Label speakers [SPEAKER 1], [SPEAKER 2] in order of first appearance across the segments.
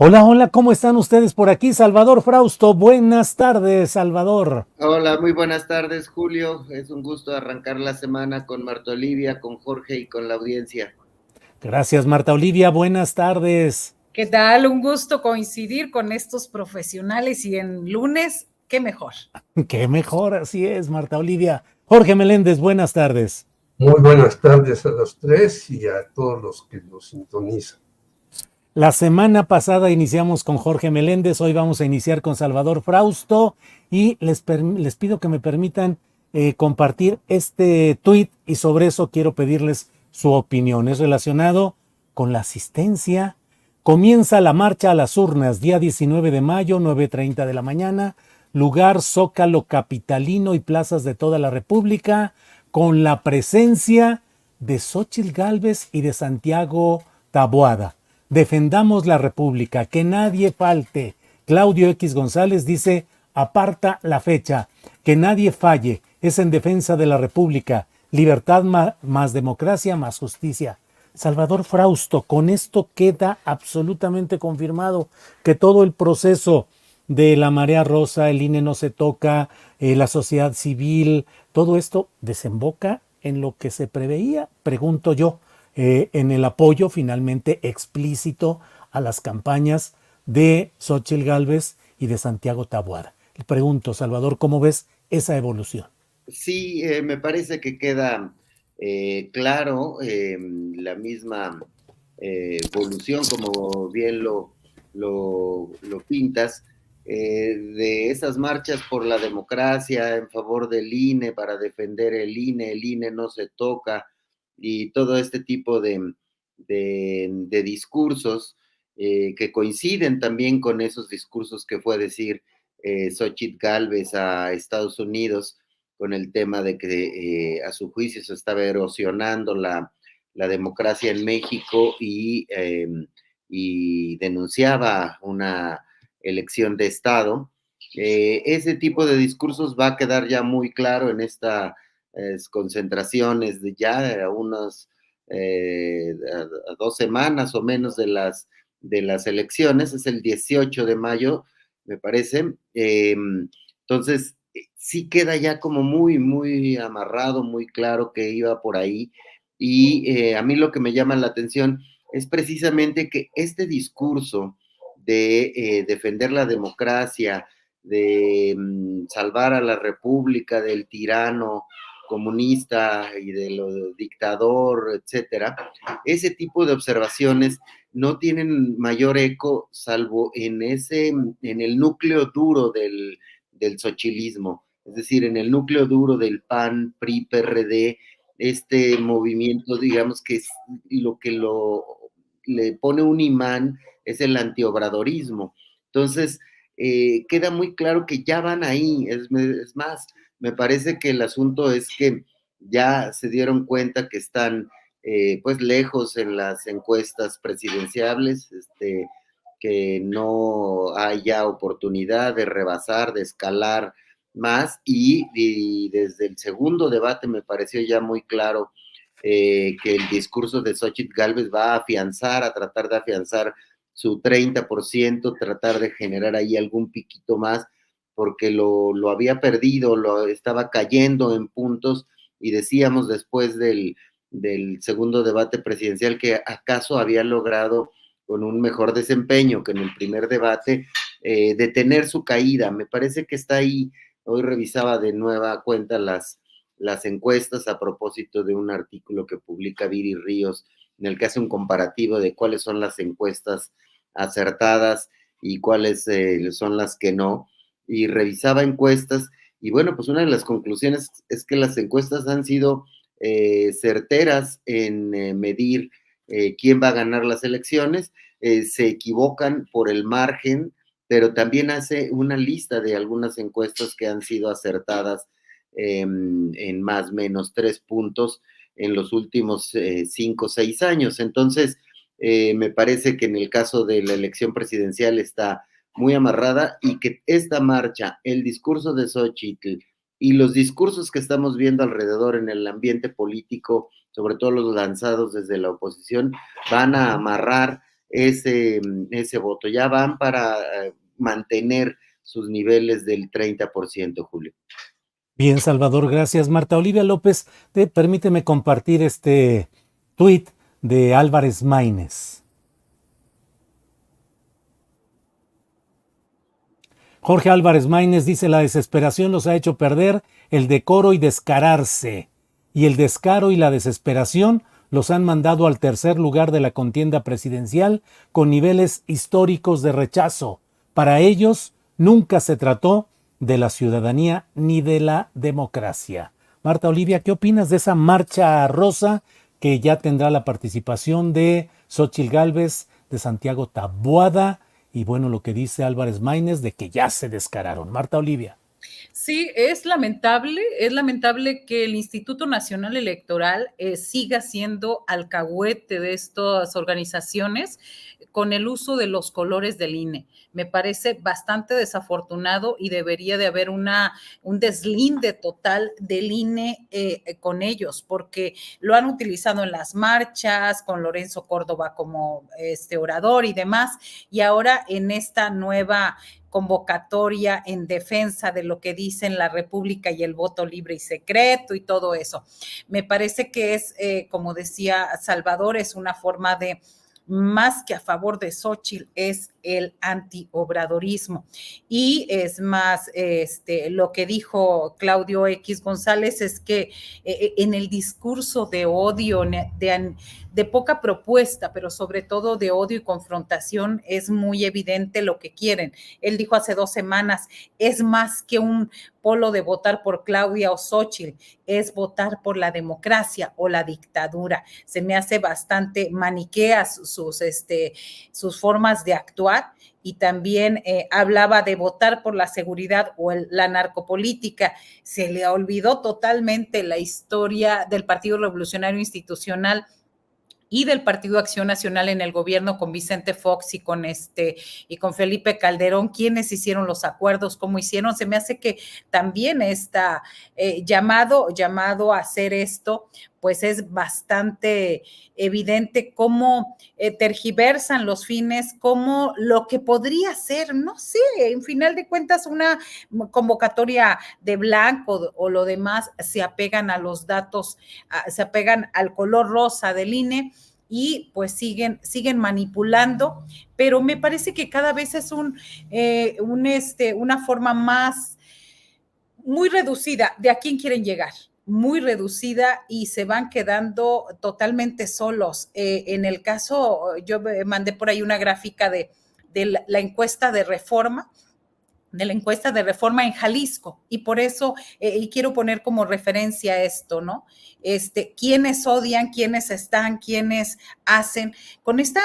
[SPEAKER 1] Hola, hola, ¿cómo están ustedes por aquí? Salvador Frausto, buenas tardes, Salvador.
[SPEAKER 2] Hola, muy buenas tardes, Julio. Es un gusto arrancar la semana con Marta Olivia, con Jorge y con la audiencia.
[SPEAKER 1] Gracias, Marta Olivia, buenas tardes.
[SPEAKER 3] ¿Qué tal? Un gusto coincidir con estos profesionales y en lunes, qué mejor.
[SPEAKER 1] Qué mejor, así es, Marta Olivia. Jorge Meléndez, buenas tardes.
[SPEAKER 4] Muy buenas tardes a los tres y a todos los que nos sintonizan.
[SPEAKER 1] La semana pasada iniciamos con Jorge Meléndez, hoy vamos a iniciar con Salvador Frausto y les pido que me permitan compartir este tuit y sobre eso quiero pedirles su opinión. Es relacionado con la asistencia. Comienza la marcha a las urnas, día 19 de mayo, 9:30 de la mañana, lugar Zócalo Capitalino y plazas de toda la República, con la presencia de Xóchitl Gálvez y de Santiago Taboada. Defendamos la República, que nadie falte. Claudio X González dice, aparta la fecha, que nadie falle, es en defensa de la República, libertad más democracia, más justicia. Salvador Frausto, con esto queda absolutamente confirmado que todo el proceso de la marea rosa, el INE no se toca, la sociedad civil, todo esto desemboca en lo que se preveía, pregunto yo, en el apoyo finalmente explícito a las campañas de Xóchitl Gálvez y de Santiago Taboada. Le pregunto, Salvador, ¿cómo ves esa evolución?
[SPEAKER 2] Sí, me parece que queda claro la misma evolución, como bien lo pintas, de esas marchas por la democracia en favor del INE, para defender el INE no se toca, y todo este tipo de discursos que coinciden también con esos discursos que fue decir Xóchitl Gálvez a Estados Unidos con el tema de que a su juicio se estaba erosionando la democracia en México y denunciaba una elección de Estado. Ese tipo de discursos va a quedar ya muy claro en estas concentraciones de ya a 2 semanas o menos de las elecciones, es el 18 de mayo, me parece. Entonces, sí queda ya como muy, muy amarrado, muy claro que iba por ahí. Y a mí lo que me llama la atención es precisamente que este discurso de defender la democracia, de salvar a la república del tirano comunista y del dictador, etcétera, ese tipo de observaciones no tienen mayor eco salvo en el núcleo duro del sochilismo, es decir, en el núcleo duro del PAN, PRI, PRD, este movimiento, digamos que es lo que le pone un imán es el antiobradorismo. Entonces, queda muy claro que ya van ahí, es más, me parece que el asunto es que ya se dieron cuenta que están pues lejos en las encuestas presidenciales, que no hay ya oportunidad de rebasar, de escalar más, y desde el segundo debate me pareció ya muy claro que el discurso de Xóchitl Gálvez va a afianzar, a tratar de afianzar su 30%, tratar de generar ahí algún piquito más, porque lo había perdido, lo estaba cayendo en puntos, y decíamos después del segundo debate presidencial que acaso había logrado con un mejor desempeño que en el primer debate, detener su caída. Me parece que está ahí. Hoy revisaba de nueva cuenta las encuestas a propósito de un artículo que publica Viri Ríos, en el que hace un comparativo de cuáles son las encuestas acertadas y cuáles son las que no. Y revisaba encuestas, y bueno, pues una de las conclusiones es que las encuestas han sido certeras en medir quién va a ganar las elecciones, se equivocan por el margen, pero también hace una lista de algunas encuestas que han sido acertadas en más o menos 3 puntos en los últimos 5 o 6 años. Entonces, me parece que en el caso de la elección presidencial está muy amarrada, y que esta marcha, el discurso de Xóchitl y los discursos que estamos viendo alrededor en el ambiente político, sobre todo los lanzados desde la oposición, van a amarrar ese voto. Ya van para mantener sus niveles del 30%, Julio.
[SPEAKER 1] Bien, Salvador, gracias. Marta Olivia López, permíteme compartir este tuit de Álvarez Maínez. Jorge Álvarez Maínez dice: la desesperación los ha hecho perder el decoro y descararse, y el descaro y la desesperación los han mandado al tercer lugar de la contienda presidencial con niveles históricos de rechazo. Para ellos nunca se trató de la ciudadanía ni de la democracia. Marta Olivia, ¿qué opinas de esa marcha rosa que ya tendrá la participación de Xóchitl Gálvez, de Santiago Taboada, y bueno, lo que dice Álvarez Maínez de que ya se descararon? Marta Olivia.
[SPEAKER 3] Sí, es lamentable que el Instituto Nacional Electoral siga siendo alcahuete de estas organizaciones con el uso de los colores del INE. Me parece bastante desafortunado y debería de haber un deslinde total del INE con ellos, porque lo han utilizado en las marchas, con Lorenzo Córdoba como orador y demás, y ahora en esta nueva convocatoria en defensa de lo que dicen la República y el voto libre y secreto y todo eso. Me parece que es, como decía Salvador, es una forma de, más que a favor de Xóchitl, es el antiobradorismo. Y es más, lo que dijo Claudio X González es que en el discurso de odio, de poca propuesta, pero sobre todo de odio y confrontación, es muy evidente lo que quieren. Él dijo hace 2 semanas, es más que un polo de votar por Claudia o Xóchitl, es votar por la democracia o la dictadura. Se me hace bastante maniqueas sus formas de actuar, y también hablaba de votar por la seguridad o la narcopolítica. Se le olvidó totalmente la historia del Partido Revolucionario Institucional y del Partido Acción Nacional en el gobierno con Vicente Fox y con Felipe Calderón, quiénes hicieron los acuerdos, cómo hicieron. Se me hace que también está llamado a hacer esto, pues es bastante evidente cómo tergiversan los fines, cómo lo que podría ser, no sé, en final de cuentas, una convocatoria de blanco o lo demás, se apegan a los datos, se apegan al color rosa del INE, y pues siguen manipulando, pero me parece que cada vez es una forma más muy reducida de a quién quieren llegar, muy reducida, y se van quedando totalmente solos. En el caso, yo mandé por ahí una gráfica de la encuesta de Reforma, en Jalisco, y por eso, y quiero poner como referencia esto, ¿no? Quiénes odian, quiénes están, quiénes hacen. Con esta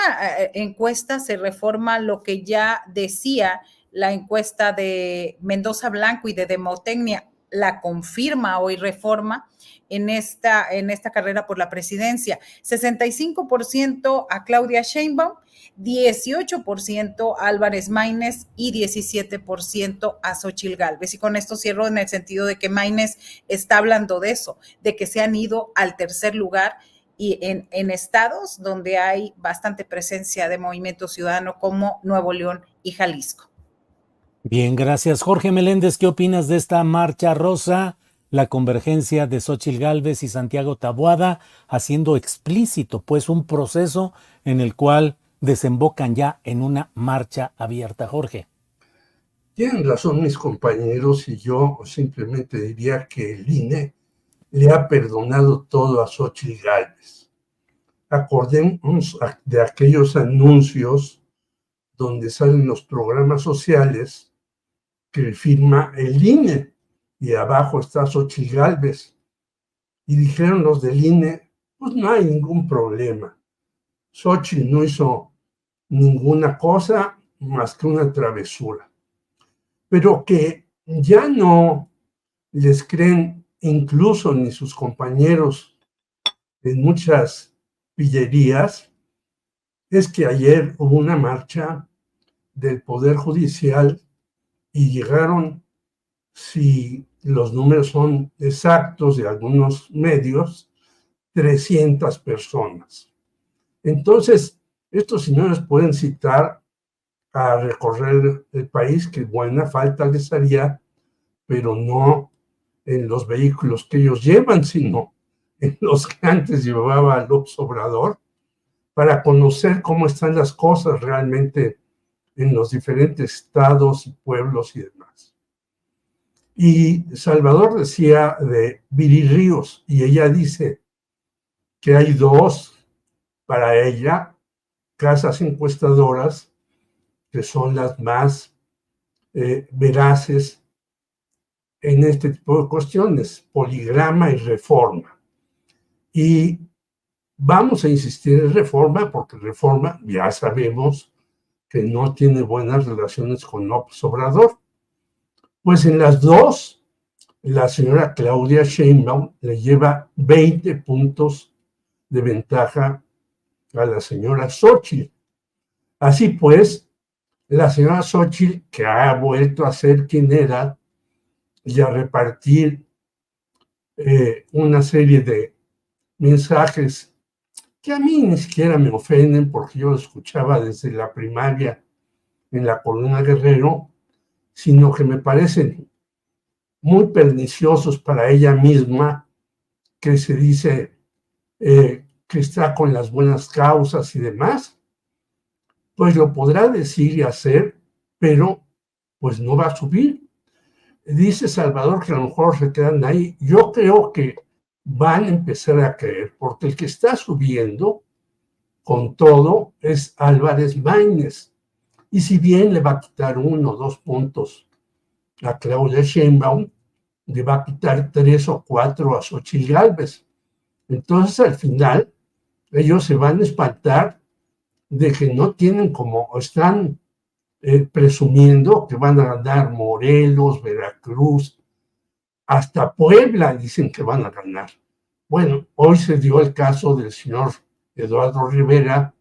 [SPEAKER 3] encuesta se reforma lo que ya decía la encuesta de Mendoza Blanco y de Demotecnia, la confirma hoy Reforma en esta carrera por la presidencia. 65% a Claudia Sheinbaum, 18% a Álvarez Maínez y 17% a Xóchitl Gálvez. Y con esto cierro en el sentido de que Maínez está hablando de eso, de que se han ido al tercer lugar, y en estados donde hay bastante presencia de Movimiento Ciudadano como Nuevo León y Jalisco.
[SPEAKER 1] Bien, gracias. Jorge Meléndez, ¿qué opinas de esta marcha rosa? La convergencia de Xóchitl Gálvez y Santiago Taboada, haciendo explícito pues un proceso en el cual desembocan ya en una marcha abierta. Jorge.
[SPEAKER 4] Tienen razón mis compañeros, y yo simplemente diría que el INE le ha perdonado todo a Xóchitl Gálvez. Acordémonos de aquellos anuncios donde salen los programas sociales que firma el INE, y abajo está Xóchitl Gálvez. Y dijeron los del INE, pues no hay ningún problema. Xóchitl no hizo ninguna cosa más que una travesura. Pero que ya no les creen incluso ni sus compañeros en muchas pillerías, es que ayer hubo una marcha del Poder Judicial y llegaron, si los números son exactos de algunos medios, 300 personas. Entonces, Estos señores pueden citar a recorrer el país, que buena falta les haría, pero no en los vehículos que ellos llevan, sino en los que antes llevaba López Obrador, para conocer cómo están las cosas realmente en los diferentes estados y pueblos y demás. Y Salvador decía de Viri Ríos, y ella dice que hay dos, para ella, casas encuestadoras que son las más veraces en este tipo de cuestiones, Poligrama y Reforma. Y vamos a insistir en Reforma, porque Reforma ya sabemos que no tiene buenas relaciones con López Obrador. Pues en las dos, la señora Claudia Sheinbaum le lleva 20 puntos de ventaja a la señora Xóchitl. Así pues, la señora Xóchitl, que ha vuelto a ser quien era y a repartir una serie de mensajes que a mí ni siquiera me ofenden, porque yo lo escuchaba desde la primaria en la Colonia Guerrero, sino que me parecen muy perniciosos para ella misma, que se dice que está con las buenas causas y demás, pues lo podrá decir y hacer, pero pues no va a subir. Dice Salvador que a lo mejor se quedan ahí. Yo creo que van a empezar a creer, porque el que está subiendo con todo es Álvarez Maínez. Y si bien le va a quitar 1 o 2 puntos a Claudia Sheinbaum, le va a quitar 3 o 4 a Xóchitl Gálvez. Entonces, al final, ellos se van a espantar de que no tienen, como están presumiendo, que van a ganar Morelos, Veracruz, hasta Puebla dicen que van a ganar. Bueno, hoy se dio el caso del señor Eduardo Rivera,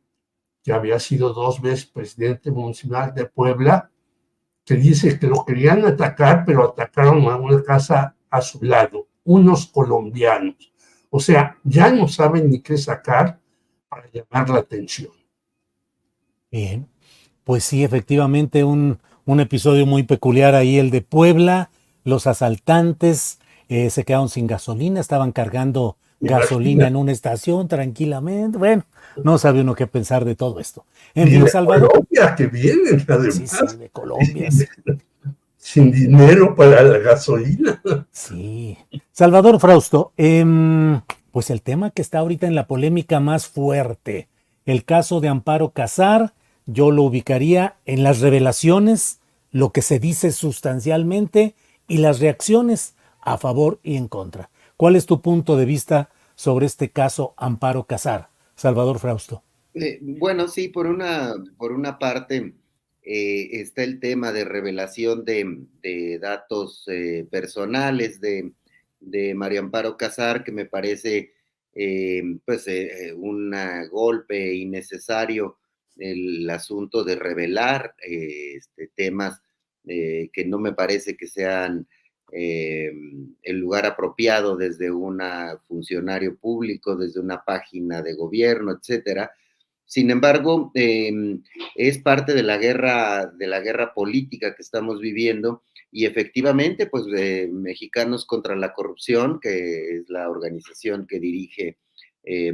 [SPEAKER 4] que había sido 2 veces presidente municipal de Puebla, que dice que lo querían atacar, pero atacaron a una casa a su lado, unos colombianos. O sea, ya no saben ni qué sacar para llamar la atención.
[SPEAKER 1] Bien, pues sí, efectivamente un episodio muy peculiar ahí, el de Puebla. Los asaltantes se quedaron sin gasolina, estaban cargando gasolina en una estación tranquilamente. Bueno, no sabe uno qué pensar de todo esto. En
[SPEAKER 4] Y
[SPEAKER 1] fin,
[SPEAKER 4] de
[SPEAKER 1] Salvador.
[SPEAKER 4] Colombia que vienen, además.
[SPEAKER 1] Sí, sí, de Colombia. Sí.
[SPEAKER 4] Sin dinero para la gasolina.
[SPEAKER 1] Sí. Salvador Frausto, pues el tema que está ahorita en la polémica más fuerte, el caso de Amparo Casar, yo lo ubicaría en las revelaciones, lo que se dice sustancialmente y las reacciones a favor y en contra. ¿Cuál es tu punto de vista sobre este caso Amparo Casar, Salvador Frausto?
[SPEAKER 2] Bueno, sí, por una parte está el tema de revelación de datos personales de María Amparo Casar, que me parece pues un golpe innecesario el asunto de revelar temas que no me parece que sean el lugar apropiado desde un funcionario público, desde una página de gobierno, etcétera. Sin embargo, es parte de la guerra política que estamos viviendo y efectivamente, pues Mexicanos contra la Corrupción, que es la organización que dirige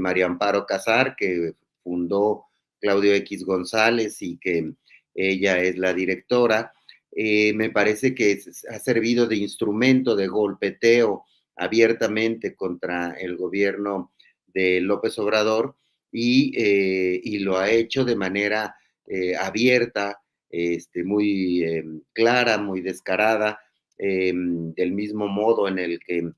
[SPEAKER 2] María Amparo Casar, que fundó Claudio X González y que ella es la directora, me parece que ha servido de instrumento de golpeteo abiertamente contra el gobierno de López Obrador y lo ha hecho de manera abierta, muy clara, muy descarada, del mismo modo en el que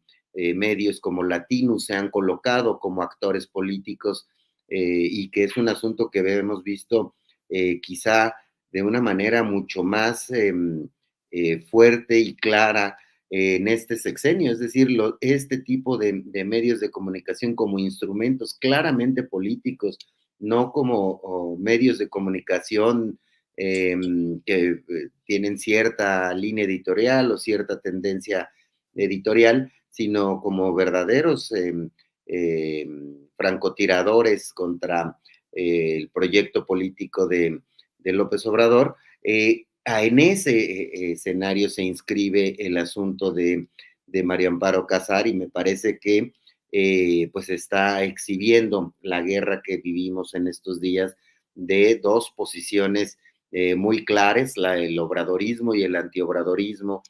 [SPEAKER 2] medios como Latinus se han colocado como actores políticos y que es un asunto que hemos visto quizá de una manera mucho más fuerte y clara en este sexenio, es decir, este tipo de medios de comunicación como instrumentos claramente políticos, no como medios de comunicación que tienen cierta línea editorial o cierta tendencia editorial, sino como verdaderos francotiradores contra el proyecto político de López Obrador. En ese escenario se inscribe el asunto de María Amparo Casar, y me parece que pues está exhibiendo la guerra que vivimos en estos días de dos posiciones muy claras, el obradorismo y el antiobradorismo,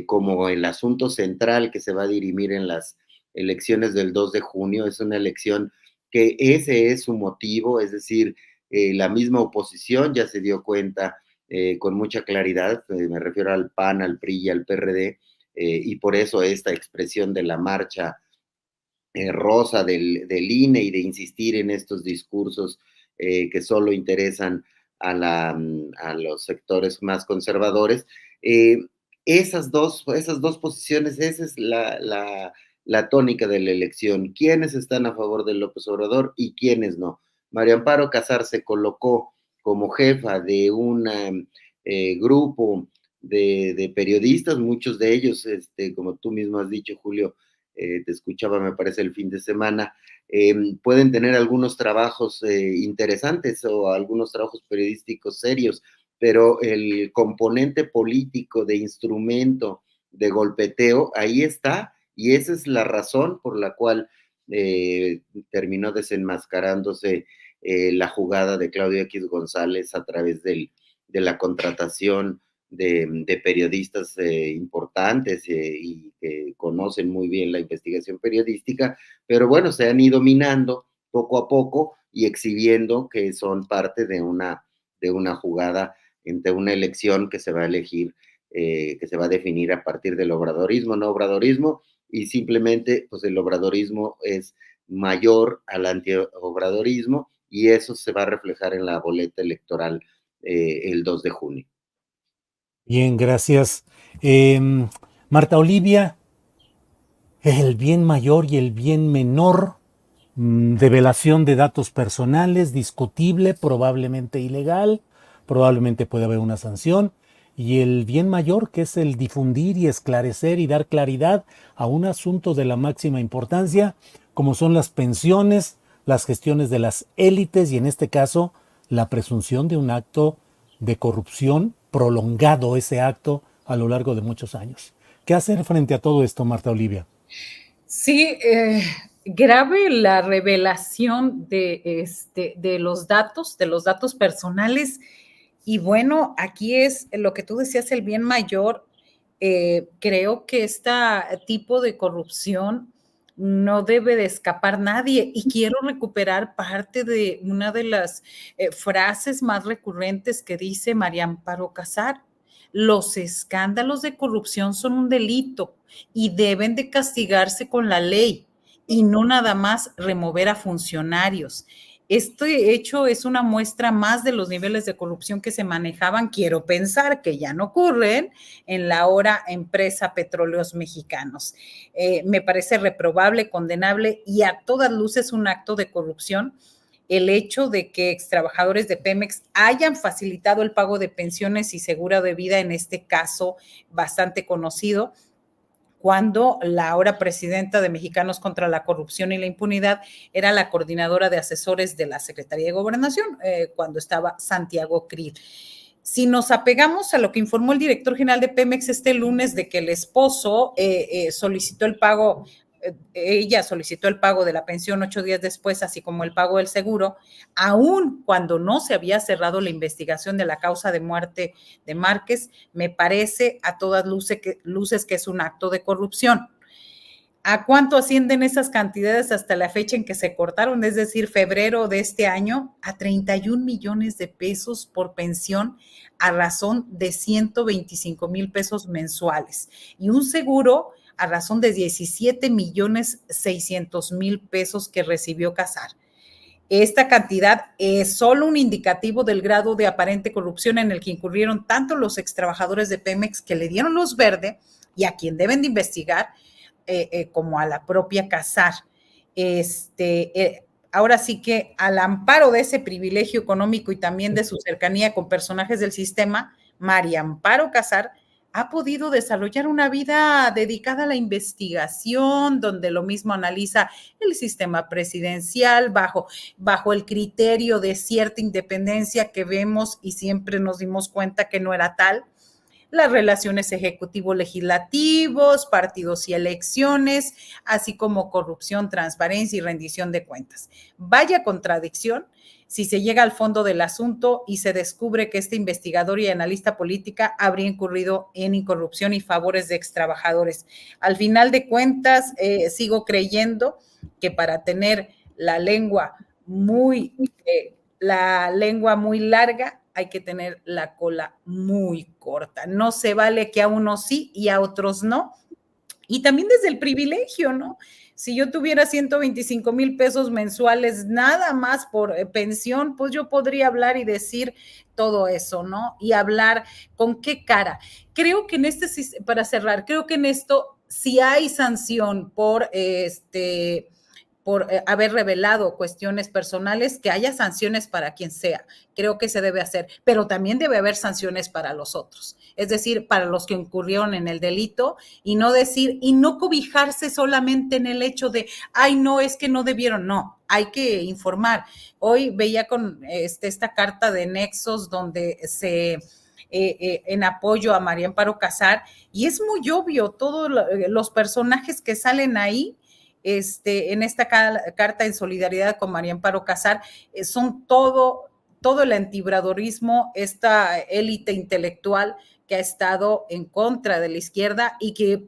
[SPEAKER 2] como el asunto central que se va a dirimir en las elecciones del 2 de junio. Es una elección que ese es su motivo, es decir, la misma oposición ya se dio cuenta con mucha claridad, me refiero al PAN, al PRI y al PRD, y por eso esta expresión de la marcha rosa del INE y de insistir en estos discursos que solo interesan a los sectores más conservadores. Esas dos posiciones, esa es la tónica de la elección. ¿Quiénes están a favor de López Obrador y quiénes no? María Amparo Casar se colocó como jefa de un grupo de periodistas, muchos de ellos, como tú mismo has dicho, Julio, te escuchaba, me parece, el fin de semana, pueden tener algunos trabajos interesantes o algunos trabajos periodísticos serios, pero el componente político de instrumento de golpeteo, ahí está, y esa es la razón por la cual terminó desenmascarándose la jugada de Claudio X González a través de la contratación de periodistas importantes y que conocen muy bien la investigación periodística, pero bueno, se han ido minando poco a poco y exhibiendo que son parte de una jugada entre una elección que se va a elegir, que se va a definir a partir del obradorismo, no obradorismo, y simplemente pues el obradorismo es mayor al antiobradorismo, y eso se va a reflejar en la boleta electoral el 2 de junio.
[SPEAKER 1] Bien, gracias. Marta Olivia, el bien mayor y el bien menor, develación de datos personales, discutible, probablemente ilegal, probablemente puede haber una sanción, y el bien mayor, que es el difundir y esclarecer y dar claridad a un asunto de la máxima importancia, como son las pensiones, las gestiones de las élites y en este caso la presunción de un acto de corrupción prolongado, ese acto a lo largo de muchos años. ¿Qué hacer frente a todo esto, Marta Olivia?
[SPEAKER 3] Sí, grave la revelación de los datos personales. Y bueno, aquí es lo que tú decías, el bien mayor. Creo que este tipo de corrupción no debe de escapar nadie. Y quiero recuperar parte de una de las frases más recurrentes que dice María Amparo Casar. Los escándalos de corrupción son un delito y deben de castigarse con la ley y no nada más remover a funcionarios. Este hecho es una muestra más de los niveles de corrupción que se manejaban, quiero pensar que ya no ocurren, en la ahora empresa Petróleos Mexicanos. Me parece reprobable, condenable y a todas luces un acto de corrupción el hecho de que extrabajadores de Pemex hayan facilitado el pago de pensiones y seguro de vida, en este caso bastante conocido, cuando la ahora presidenta de Mexicanos contra la Corrupción y la Impunidad era la coordinadora de asesores de la Secretaría de Gobernación, cuando estaba Santiago Krill. Si nos apegamos a lo que informó el director general de Pemex este lunes de que el esposo solicitó el pago, ella solicitó el pago de la pensión 8 días después, así como el pago del seguro, aun cuando no se había cerrado la investigación de la causa de muerte de Márquez, me parece a todas luces que es un acto de corrupción. ¿A cuánto ascienden esas cantidades hasta la fecha en que se cortaron? Es decir, febrero de este año, a 31 millones de pesos por pensión a razón de 125,000 pesos mensuales y un seguro a razón de 17,600,000 pesos que recibió Casar. Esta cantidad es solo un indicativo del grado de aparente corrupción en el que incurrieron tanto los extrabajadores de Pemex que le dieron luz verde y a quien deben de investigar, como a la propia Casar. Ahora sí que al amparo de ese privilegio económico y también de su cercanía con personajes del sistema, María Amparo Casar ha podido desarrollar una vida dedicada a la investigación, donde lo mismo analiza el sistema presidencial bajo el criterio de cierta independencia que vemos y siempre nos dimos cuenta que no era tal, las relaciones ejecutivo-legislativos, partidos y elecciones, así como corrupción, transparencia y rendición de cuentas. Vaya contradicción si se llega al fondo del asunto y se descubre que este investigador y analista política habría incurrido en incorrupción y favores de extrabajadores. Al final de cuentas, sigo creyendo que para tener la lengua muy larga, hay que tener la cola muy corta. No se vale que a unos sí y a otros no. Y también desde el privilegio, ¿no? Si yo tuviera 125,000 pesos mensuales nada más por pensión, pues yo podría hablar y decir todo eso, ¿no? Y hablar con qué cara. Creo que para cerrar, creo que en esto si hay sanción por haber revelado cuestiones personales, que haya sanciones para quien sea. Creo que se debe hacer, pero también debe haber sanciones para los otros, es decir, para los que incurrieron en el delito y no cobijarse solamente en el hecho de, ay, no, es que no debieron, no, hay que informar. Hoy veía con esta carta de Nexos donde en apoyo a María Amparo Casar, y es muy obvio, todos los personajes que salen ahí, en esta carta en solidaridad con María Amparo Casar, son todo el antibradorismo, esta élite intelectual que ha estado en contra de la izquierda y que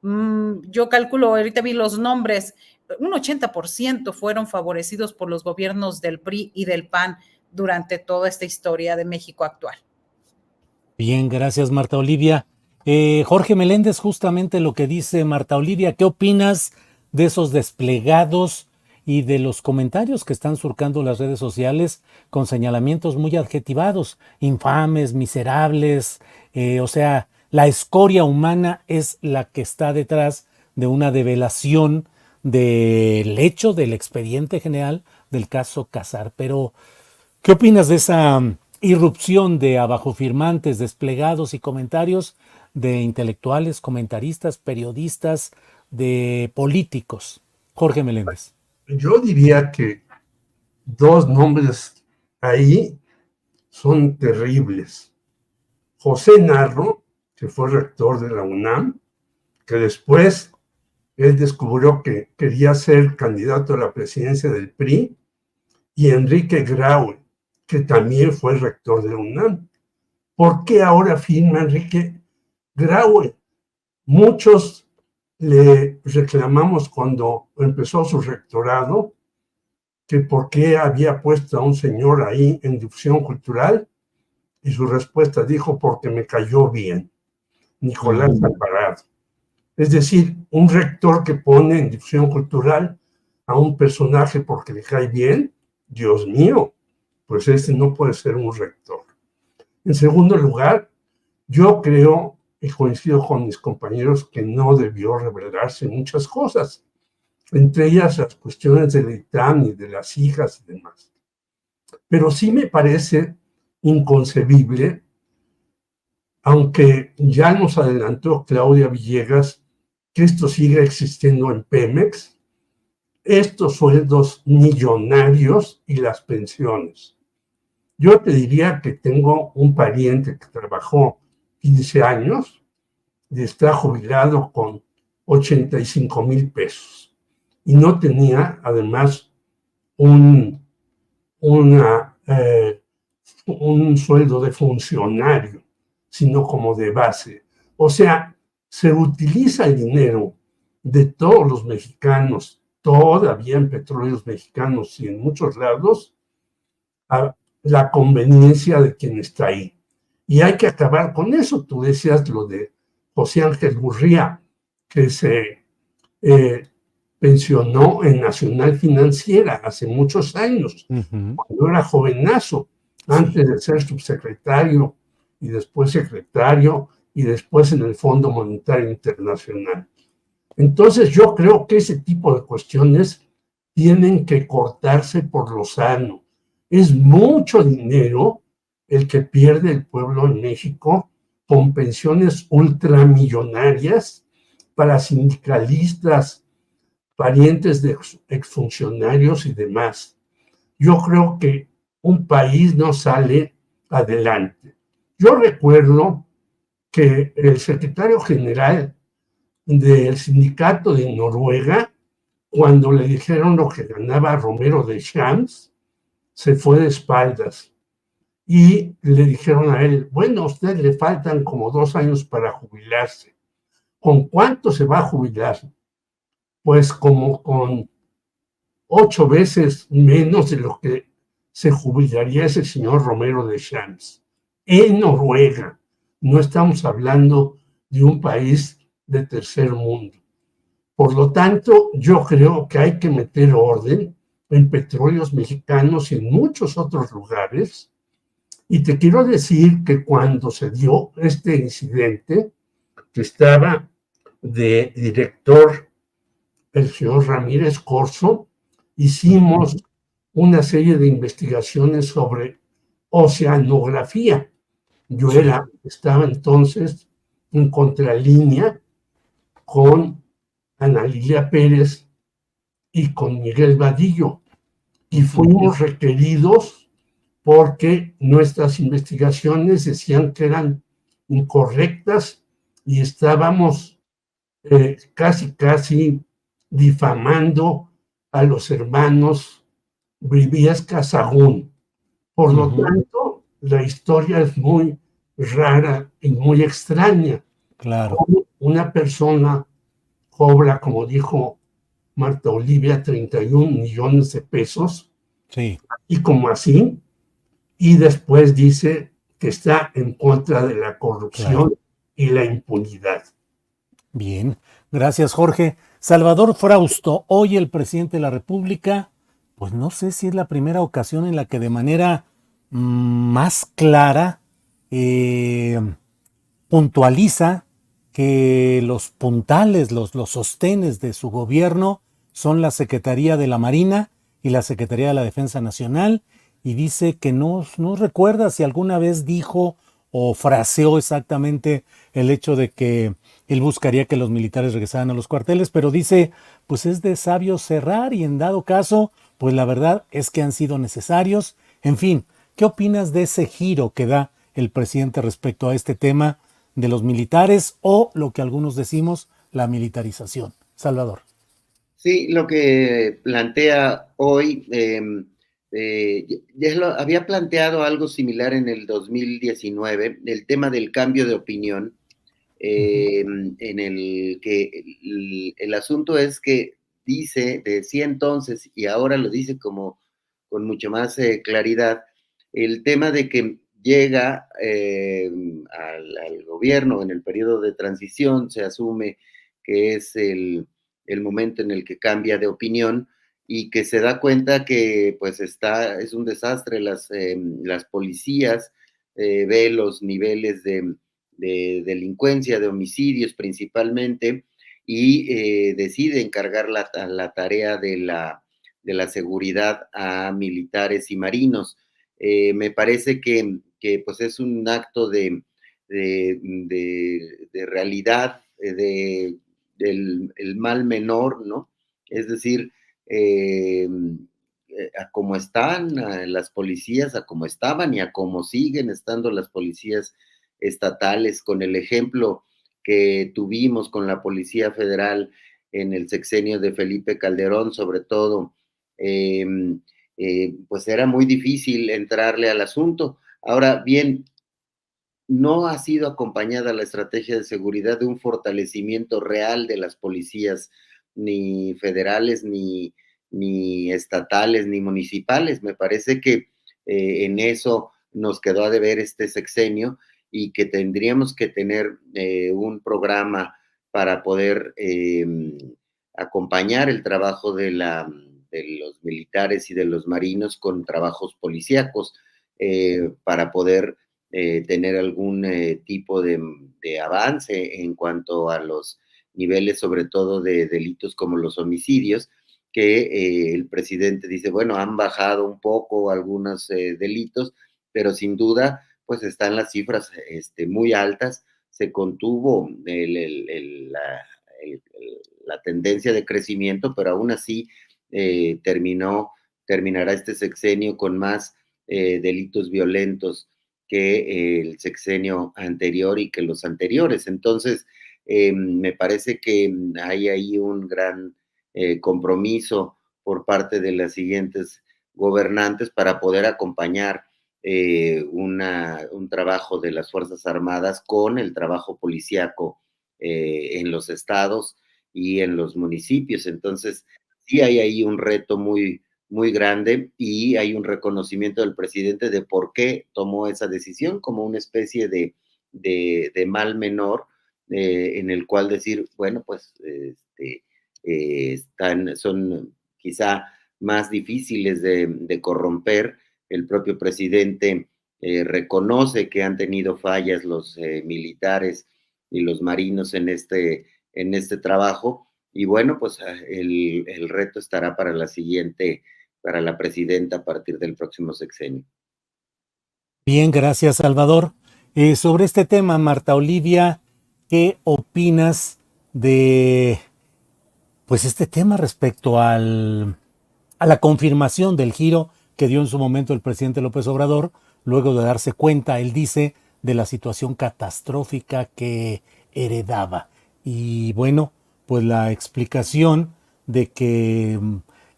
[SPEAKER 3] yo calculo, ahorita vi los nombres, un 80% fueron favorecidos por los gobiernos del PRI y del PAN durante toda esta historia de México actual.
[SPEAKER 1] Bien, gracias, Marta Olivia. Jorge Meléndez, justamente lo que dice Marta Olivia, ¿qué opinas de esos desplegados y de los comentarios que están surcando las redes sociales con señalamientos muy adjetivados, infames, miserables? O sea, la escoria humana es la que está detrás de una develación del hecho del expediente general del caso Casar. Pero, ¿qué opinas de esa irrupción de abajofirmantes, desplegados y comentarios de intelectuales, comentaristas, periodistas, de políticos? Jorge Meléndez.
[SPEAKER 4] Yo diría que dos nombres ahí son terribles. José Narro, que fue rector de la UNAM, que después él descubrió que quería ser candidato a la presidencia del PRI, y Enrique Graue, que también fue rector de la UNAM. ¿Por qué ahora firma Enrique Graue? Muchos le reclamamos cuando empezó su rectorado que por qué había puesto a un señor ahí en difusión cultural, y su respuesta dijo, porque me cayó bien, Nicolás Alvarado. Es decir, un rector que pone en difusión cultural a un personaje porque le cae bien, Dios mío, pues ese no puede ser un rector. En segundo lugar, yo creo y coincido con mis compañeros que no debió revelarse muchas cosas, entre ellas las cuestiones del ITAM y de las hijas y demás. Pero sí me parece inconcebible, aunque ya nos adelantó Claudia Villegas, que esto siga existiendo en Pemex, estos sueldos millonarios y las pensiones. Yo te diría que tengo un pariente que trabajó 15 años y está jubilado con 85,000 pesos. Y no tenía, además, un sueldo de funcionario, sino como de base. O sea, se utiliza el dinero de todos los mexicanos, todavía en Petróleos Mexicanos y en muchos lados, a la conveniencia de quien está ahí. Y hay que acabar con eso. Tú decías lo de José Ángel Gurría, que se pensionó en Nacional Financiera hace muchos años, cuando era jovenazo, antes de ser subsecretario y después secretario y después en el Fondo Monetario Internacional. Entonces yo creo que ese tipo de cuestiones tienen que cortarse por lo sano. Es mucho dinero el que pierde el pueblo en México con pensiones ultramillonarias para sindicalistas, parientes de exfuncionarios y demás. Yo creo que un país no sale adelante. Yo recuerdo que el secretario general del sindicato de Noruega, cuando le dijeron lo que ganaba Romero de Champs, se fue de espaldas y le dijeron a él, bueno, a usted le faltan como 2 años para jubilarse. ¿Con cuánto se va a jubilar? Pues como con 8 veces menos de lo que se jubilaría ese señor Romero de Champs. En Noruega. No estamos hablando de un país de tercer mundo. Por lo tanto, yo creo que hay que meter orden en Petróleos Mexicanos y en muchos otros lugares. Y te quiero decir que cuando se dio este incidente, que estaba de director el señor Ramírez Corzo, hicimos una serie de investigaciones sobre oceanografía. Yo estaba entonces en contralínea con Ana Lilia Pérez y con Miguel Vadillo, y fuimos requeridos porque nuestras investigaciones decían que eran incorrectas y estábamos casi difamando a los hermanos Briviesca Sahagún. Por lo tanto, la historia es muy rara y muy extraña.
[SPEAKER 1] Claro.
[SPEAKER 4] Como una persona cobra, como dijo Marta Olivia, 31 millones de pesos,
[SPEAKER 1] sí,
[SPEAKER 4] y como así, y después dice que está en contra de la corrupción y la impunidad.
[SPEAKER 1] Bien, gracias Jorge. Salvador Frausto, hoy el presidente de la República, pues no sé si es la primera ocasión en la que de manera más clara puntualiza que los puntales, los sostenes de su gobierno son la Secretaría de la Marina y la Secretaría de la Defensa Nacional, y dice que no recuerda si alguna vez dijo o fraseó exactamente el hecho de que él buscaría que los militares regresaran a los cuarteles, pero dice, pues es de sabio cerrar y en dado caso, pues la verdad es que han sido necesarios. En fin, ¿qué opinas de ese giro que da el presidente respecto a este tema de los militares o lo que algunos decimos, la militarización? Salvador.
[SPEAKER 2] Sí, lo que plantea hoy, había planteado algo similar en el 2019, el tema del cambio de opinión, en el que el asunto es que decía entonces, y ahora lo dice como con mucha más claridad, el tema de que llega al gobierno en el periodo de transición, se asume que es el momento en el que cambia de opinión y que se da cuenta que pues es un desastre las policías, ve los niveles de delincuencia, de homicidios principalmente, y decide encargar la tarea de la seguridad a militares y marinos. Me parece que pues es un acto de realidad, del el mal menor, ¿no? Es decir, a cómo están las policías, a cómo estaban y a cómo siguen estando las policías estatales, con el ejemplo que tuvimos con la Policía Federal en el sexenio de Felipe Calderón, sobre todo, pues era muy difícil entrarle al asunto. Ahora bien, no ha sido acompañada la estrategia de seguridad de un fortalecimiento real de las policías, ni federales, ni estatales, ni municipales. Me parece que en eso nos quedó a deber este sexenio y que tendríamos que tener un programa para poder acompañar el trabajo de los militares y de los marinos con trabajos policíacos para poder tener algún tipo de avance en cuanto a los niveles, sobre todo de delitos como los homicidios, que el presidente dice, bueno, han bajado un poco algunos delitos, pero sin duda, pues están las cifras muy altas, se contuvo la tendencia de crecimiento, pero aún así terminará este sexenio con más delitos violentos que el sexenio anterior y que los anteriores. Entonces, me parece que hay ahí un gran compromiso por parte de las siguientes gobernantes para poder acompañar un trabajo de las Fuerzas Armadas con el trabajo policíaco en los estados y en los municipios. Entonces, sí hay ahí un reto muy, muy grande y hay un reconocimiento del presidente de por qué tomó esa decisión como una especie de mal menor en el cual decir, bueno, pues son quizá más difíciles de corromper. El propio presidente reconoce que han tenido fallas los militares y los marinos en este trabajo, y bueno, pues el reto estará para la presidenta a partir del próximo sexenio.
[SPEAKER 1] Bien, gracias, Salvador. Sobre este tema, Marta Olivia, ¿qué opinas de pues este tema respecto a la confirmación del giro que dio en su momento el presidente López Obrador, luego de darse cuenta, él dice, de la situación catastrófica que heredaba? Y bueno, pues la explicación de que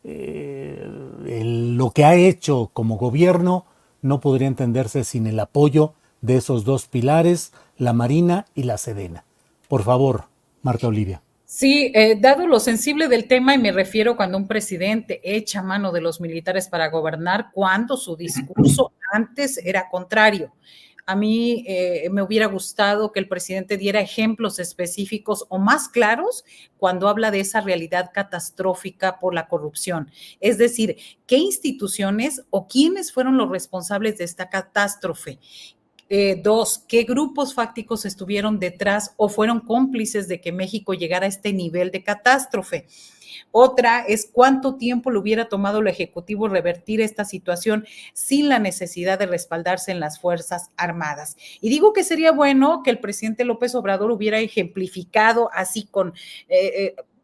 [SPEAKER 1] lo que ha hecho como gobierno no podría entenderse sin el apoyo de esos dos pilares, la Marina y la Sedena. Por favor, Marta Olivia.
[SPEAKER 3] Sí, dado lo sensible del tema, y me refiero cuando un presidente echa mano de los militares para gobernar, cuando su discurso antes era contrario. A mí me hubiera gustado que el presidente diera ejemplos específicos o más claros cuando habla de esa realidad catastrófica por la corrupción. Es decir, ¿qué instituciones o quiénes fueron los responsables de esta catástrofe? Dos, ¿qué grupos fácticos estuvieron detrás o fueron cómplices de que México llegara a este nivel de catástrofe? Otra es cuánto tiempo le hubiera tomado al Ejecutivo revertir esta situación sin la necesidad de respaldarse en las Fuerzas Armadas. Y digo que sería bueno que el presidente López Obrador hubiera ejemplificado así con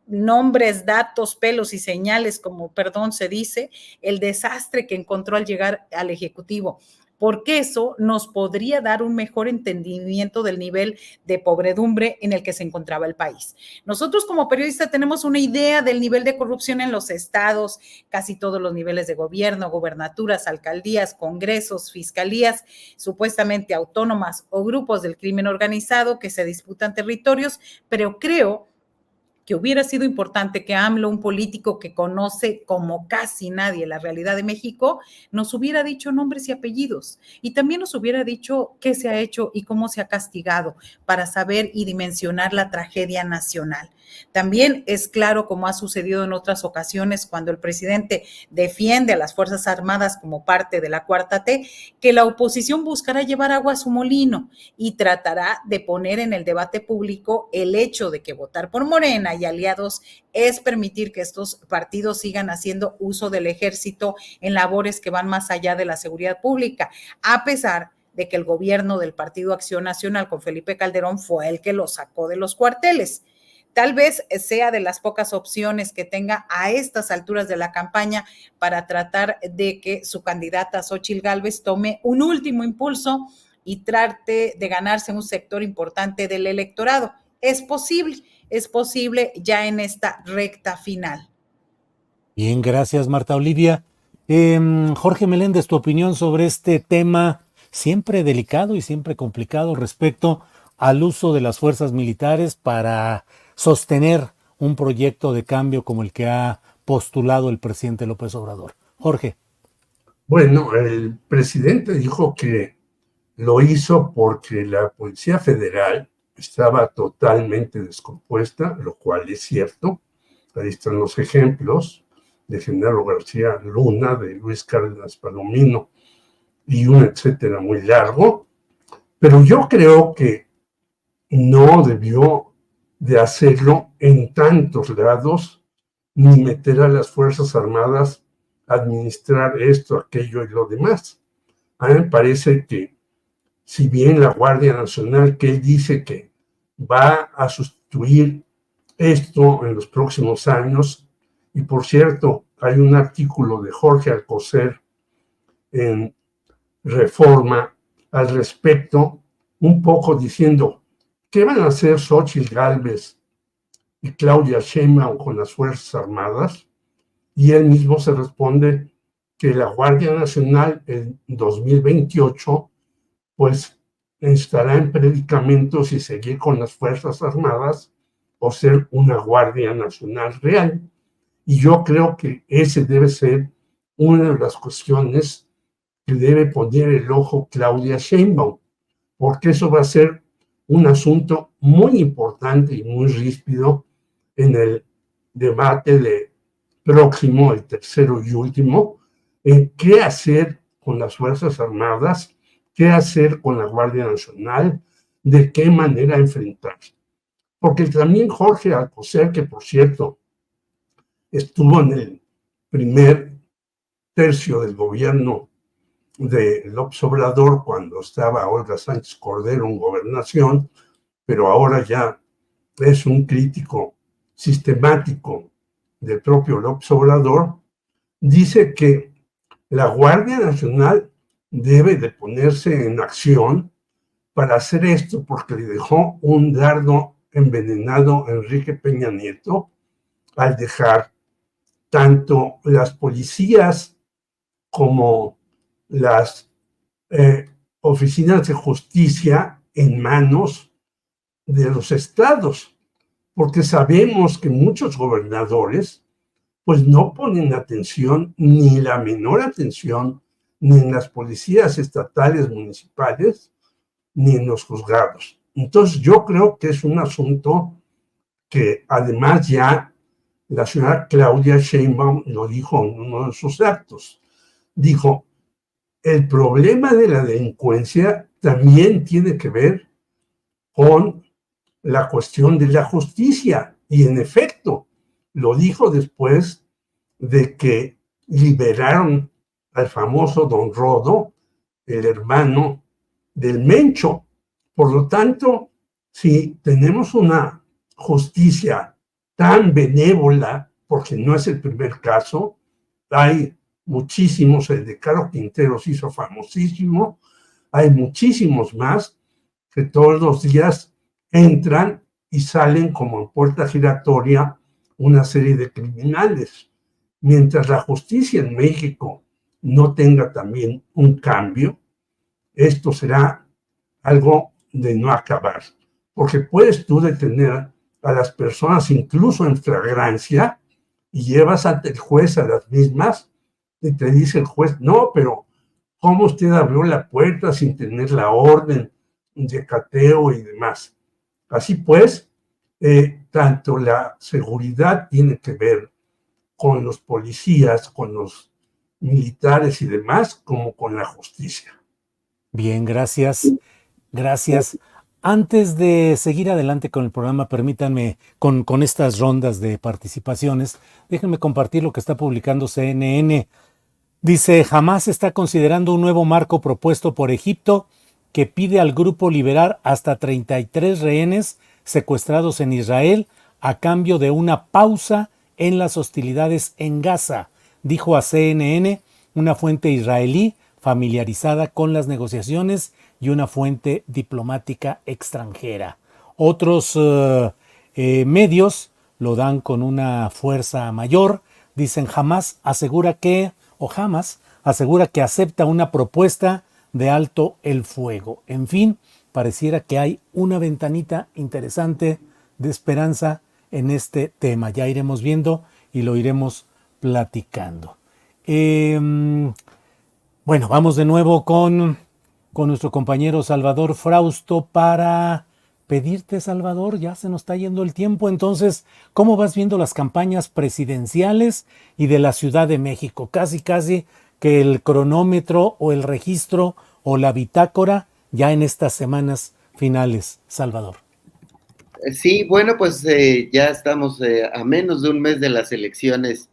[SPEAKER 3] nombres, datos, pelos y señales, como perdón se dice, el desastre que encontró al llegar al Ejecutivo, porque eso nos podría dar un mejor entendimiento del nivel de pobredumbre en el que se encontraba el país. Nosotros como periodistas tenemos una idea del nivel de corrupción en los estados, casi todos los niveles de gobierno, gobernaturas, alcaldías, congresos, fiscalías, supuestamente autónomas o grupos del crimen organizado que se disputan territorios, pero creo que hubiera sido importante que AMLO, un político que conoce como casi nadie la realidad de México, nos hubiera dicho nombres y apellidos y también nos hubiera dicho qué se ha hecho y cómo se ha castigado para saber y dimensionar la tragedia nacional. También es claro, como ha sucedido en otras ocasiones, cuando el presidente defiende a las Fuerzas Armadas como parte de la Cuarta T, que la oposición buscará llevar agua a su molino y tratará de poner en el debate público el hecho de que votar por Morena y aliados es permitir que estos partidos sigan haciendo uso del ejército en labores que van más allá de la seguridad pública, a pesar de que el gobierno del Partido Acción Nacional con Felipe Calderón fue el que lo sacó de los cuarteles. Tal vez sea de las pocas opciones que tenga a estas alturas de la campaña para tratar de que su candidata Xóchitl Gálvez tome un último impulso y trate de ganarse un sector importante del electorado. Es posible ya en esta recta final.
[SPEAKER 1] Bien, gracias, Marta Olivia. Jorge Meléndez, tu opinión sobre este tema siempre delicado y siempre complicado respecto al uso de las fuerzas militares para sostener un proyecto de cambio como el que ha postulado el presidente López Obrador. Jorge.
[SPEAKER 4] Bueno, el presidente dijo que lo hizo porque la Policía Federal estaba totalmente descompuesta, lo cual es cierto. Ahí están los ejemplos de Genaro García Luna, de Luis Cárdenas Palomino y un etcétera muy largo. Pero yo creo que no debió de hacerlo en tantos lados, ni meter a las Fuerzas Armadas a administrar esto, aquello y lo demás. A mí me parece que si bien la Guardia Nacional, que él dice que va a sustituir esto en los próximos años, y por cierto, hay un artículo de Jorge Alcocer en Reforma al respecto, un poco diciendo, ¿qué van a hacer Xóchitl Gálvez y Claudia Sheinbaum con las Fuerzas Armadas? Y él mismo se responde que la Guardia Nacional en 2028 pues estará en predicamento si seguir con las Fuerzas Armadas o ser una Guardia Nacional real. Y yo creo que ese debe ser una de las cuestiones que debe poner el ojo Claudia Sheinbaum, porque eso va a ser un asunto muy importante y muy ríspido en el debate próximo, el tercero y último, en qué hacer con las Fuerzas Armadas, qué hacer con la Guardia Nacional, de qué manera enfrentarse. Porque también Jorge Alcocer, que por cierto estuvo en el primer tercio del gobierno de López Obrador cuando estaba Olga Sánchez Cordero en gobernación, pero ahora ya es un crítico sistemático del propio López Obrador, dice que la Guardia Nacional debe de ponerse en acción para hacer esto porque le dejó un dardo envenenado a Enrique Peña Nieto al dejar tanto las policías como las oficinas de justicia en manos de los estados, porque sabemos que muchos gobernadores pues no ponen atención, ni la menor atención, ni en las policías estatales municipales, ni en los juzgados. Entonces yo creo que es un asunto que además ya la señora Claudia Sheinbaum lo dijo en uno de sus actos. Dijo, el problema de la delincuencia también tiene que ver con la cuestión de la justicia. Y en efecto, lo dijo después de que liberaron al famoso Don Rodo, el hermano del Mencho. Por lo tanto, si tenemos una justicia tan benévola, porque no es el primer caso, hay muchísimos, el de Caro Quintero se hizo famosísimo, hay muchísimos más que todos los días entran y salen como en puerta giratoria una serie de criminales. Mientras la justicia en México no tenga también un cambio, esto será algo de no acabar, porque puedes tú detener a las personas incluso en flagrancia y llevas ante el juez a las mismas y te dice el juez, no, pero ¿cómo usted abrió la puerta sin tener la orden de cateo y demás? Así pues, tanto la seguridad tiene que ver con los policías, con los militares y demás, como con la justicia.
[SPEAKER 1] Bien, gracias. Gracias. Antes de seguir adelante con el programa, permítanme, con estas rondas de participaciones, déjenme compartir lo que está publicando CNN. Dice, Hamás está considerando un nuevo marco propuesto por Egipto que pide al grupo liberar hasta 33 rehenes secuestrados en Israel a cambio de una pausa en las hostilidades en Gaza, dijo a CNN una fuente israelí familiarizada con las negociaciones y una fuente diplomática extranjera. Otros medios lo dan con una fuerza mayor. Dicen, Hamás asegura que acepta una propuesta de alto el fuego. En fin, pareciera que hay una ventanita interesante de esperanza en este tema. Ya iremos viendo y lo iremos platicando. Bueno, vamos de nuevo con nuestro compañero Salvador Frausto para pedirte, Salvador, ya se nos está yendo el tiempo. Entonces, ¿cómo vas viendo las campañas presidenciales y de la Ciudad de México? Casi que el cronómetro o el registro o la bitácora ya en estas semanas finales, Salvador.
[SPEAKER 2] Sí, bueno, pues ya estamos a menos de un mes de las elecciones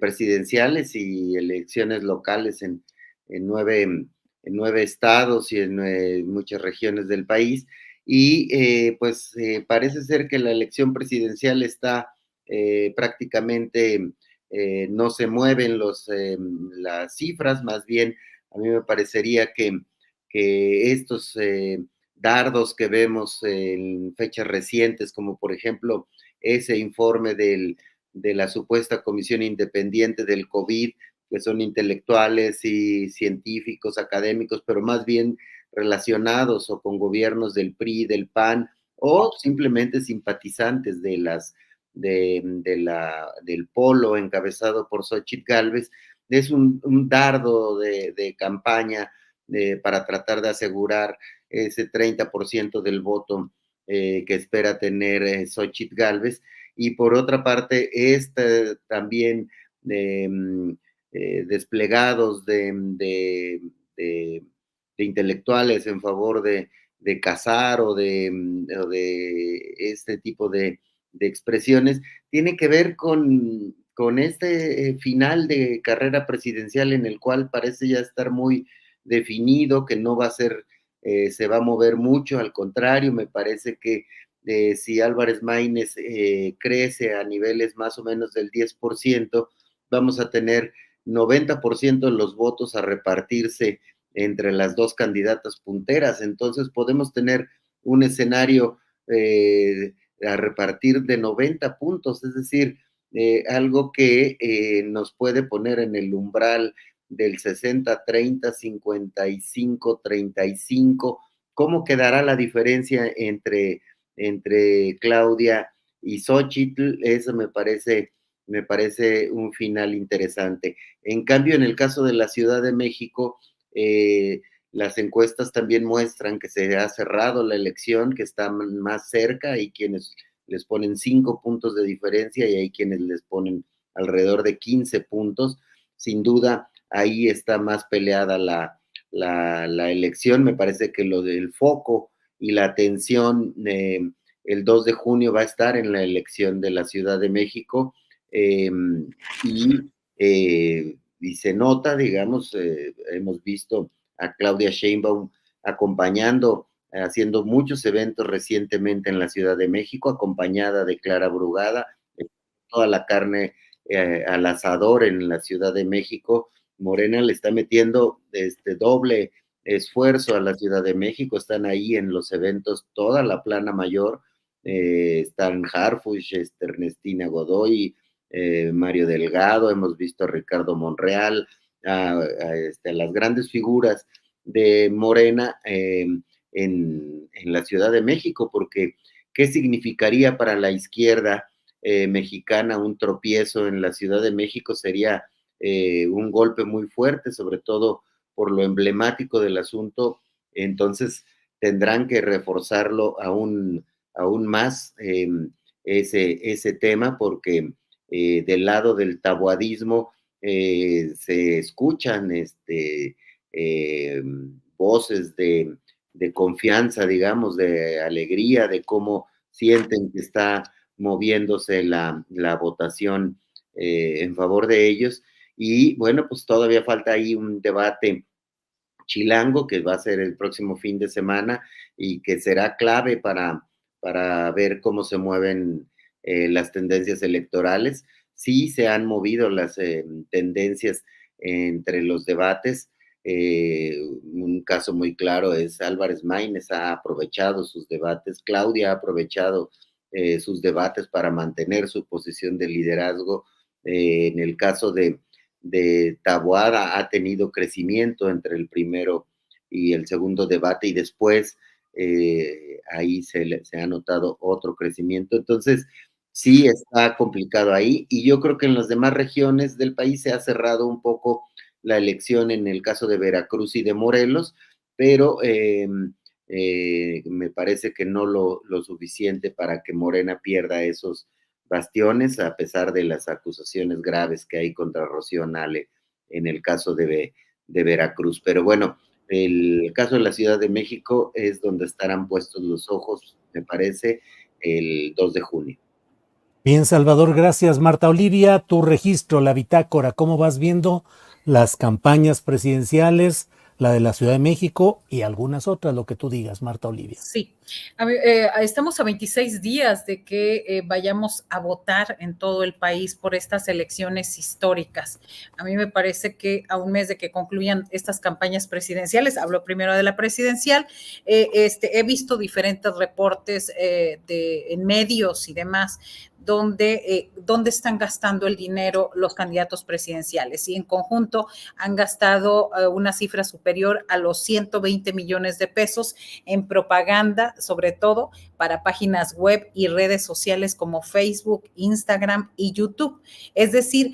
[SPEAKER 2] presidenciales y elecciones locales en 9 en 9 estados y en muchas regiones del país. Y pues parece ser que la elección presidencial está prácticamente, no se mueven las cifras, más bien a mí me parecería que estos dardos que vemos en fechas recientes, como por ejemplo ese informe de la supuesta comisión independiente del COVID, que son intelectuales y científicos, académicos, pero más bien relacionados o con gobiernos del PRI, del PAN, o simplemente simpatizantes del polo encabezado por Xóchitl Gálvez. Es un dardo de campaña para tratar de asegurar ese 30% del voto que espera tener Xóchitl Gálvez. Y por otra parte, también desplegados de intelectuales en favor de cazar o de este tipo de expresiones, tiene que ver con este final de carrera presidencial en el cual parece ya estar muy definido, que no va a ser, se va a mover mucho, al contrario, me parece que si Álvarez Maínez crece a niveles más o menos del 10%, vamos a tener 90% de los votos a repartirse entre las dos candidatas punteras. Entonces podemos tener un escenario a repartir de 90 puntos, es decir, algo que nos puede poner en el umbral del 60-30, 55-35. ¿Cómo quedará la diferencia entre Claudia y Xóchitl? Eso me parece un final interesante. En cambio, en el caso de la Ciudad de México, las encuestas también muestran que se ha cerrado la elección, que está más cerca, hay quienes les ponen 5 puntos de diferencia y hay quienes les ponen alrededor de 15 puntos. Sin duda, ahí está más peleada la elección. Me parece que lo del foco y la atención el 2 de junio va a estar en la elección de la Ciudad de México. Y se nota, digamos, hemos visto a Claudia Sheinbaum acompañando, haciendo muchos eventos recientemente en la Ciudad de México, acompañada de Clara Brugada, toda la carne al asador en la Ciudad de México. Morena le está metiendo doble esfuerzo a la Ciudad de México, están ahí en los eventos toda la plana mayor, están Harfuch, Ernestina Godoy, Mario Delgado, hemos visto a Ricardo Monreal, a las grandes figuras de Morena en la Ciudad de México, porque ¿qué significaría para la izquierda mexicana un tropiezo en la Ciudad de México? Sería un golpe muy fuerte, sobre todo por lo emblemático del asunto. Entonces tendrán que reforzarlo aún más ese tema, porque del lado del taboadismo se escuchan voces de confianza, digamos, de alegría, de cómo sienten que está moviéndose la votación en favor de ellos. Y bueno, pues todavía falta ahí un debate chilango que va a ser el próximo fin de semana y que será clave para ver cómo se mueven las tendencias electorales. Sí se han movido las tendencias entre los debates. Un caso muy claro es Álvarez Maínez ha aprovechado sus debates, Claudia ha aprovechado sus debates para mantener su posición de liderazgo. En el caso de Taboada ha tenido crecimiento entre el primero y el segundo debate y después ahí se ha notado otro crecimiento. Entonces, sí está complicado ahí y yo creo que en las demás regiones del país se ha cerrado un poco la elección en el caso de Veracruz y de Morelos, pero me parece que no lo suficiente para que Morena pierda esos bastiones, a pesar de las acusaciones graves que hay contra Rocío Nale en el caso de Veracruz. Pero bueno, el caso de la Ciudad de México es donde estarán puestos los ojos, me parece, el 2 de junio.
[SPEAKER 1] Bien, Salvador, gracias. Marta Olivia, tu registro, la bitácora, ¿cómo vas viendo las campañas presidenciales, la de la Ciudad de México y algunas otras, lo que tú digas, Marta Olivia.
[SPEAKER 3] Sí, estamos a 26 días de que vayamos a votar en todo el país por estas elecciones históricas. A mí me parece que a un mes de que concluyan estas campañas presidenciales, hablo primero de la presidencial, he visto diferentes reportes en medios y demás, donde están gastando el dinero los candidatos presidenciales, y en conjunto han gastado una cifra superior a los 120 millones de pesos en propaganda, sobre todo para páginas web y redes sociales como Facebook, Instagram y YouTube. Es decir,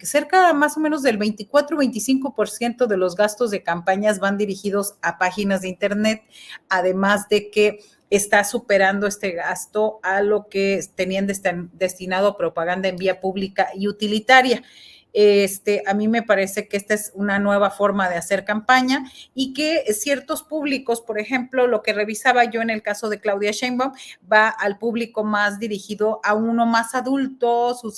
[SPEAKER 3] cerca más o menos del 24-25% de los gastos de campañas van dirigidos a páginas de internet, además de que está superando este gasto a lo que tenían destinado a propaganda en vía pública y utilitaria. A mí me parece que esta es una nueva forma de hacer campaña, y que ciertos públicos, por ejemplo, lo que revisaba yo en el caso de Claudia Sheinbaum, va al público más dirigido a uno más adulto, su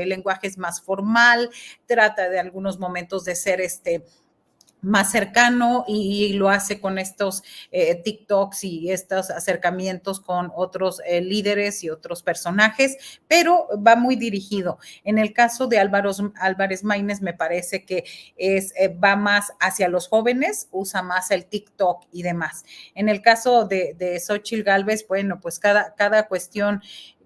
[SPEAKER 3] lenguaje es más formal, trata de algunos momentos de ser más cercano, y lo hace con estos TikToks y estos acercamientos con otros líderes y otros personajes, pero va muy dirigido. En el caso de Álvarez Maínez, me parece que va más hacia los jóvenes, usa más el TikTok y demás. En el caso de Xóchitl Gálvez, bueno, pues cada cuestión